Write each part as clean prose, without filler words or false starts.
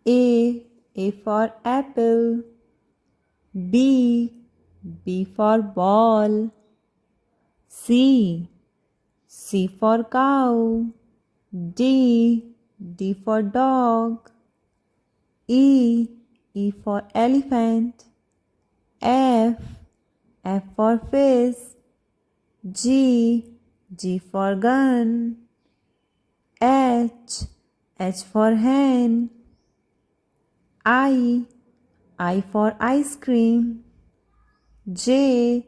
A for apple. B for ball. C for cow. D for dog. E for elephant. F for fish. G for gun. H for hen. I for ice cream. J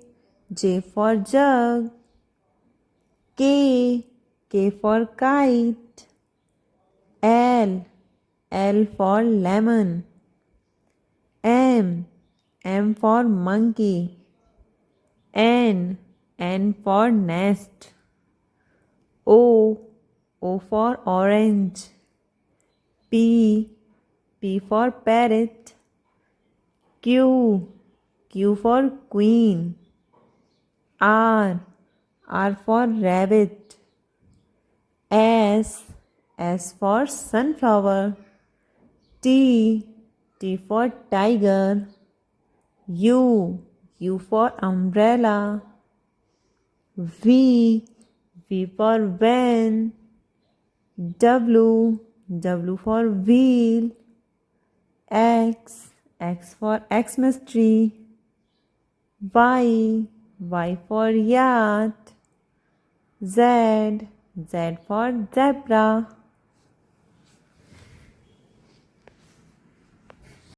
for jug. K for kite. L for lemon. M for monkey. N for nest. O for orange. P for parrot. Q for queen. R for rabbit. S for sunflower. T for tiger. U for umbrella. V for van. W for wheel. X for Xmas tree. Y for yacht. Z for zebra.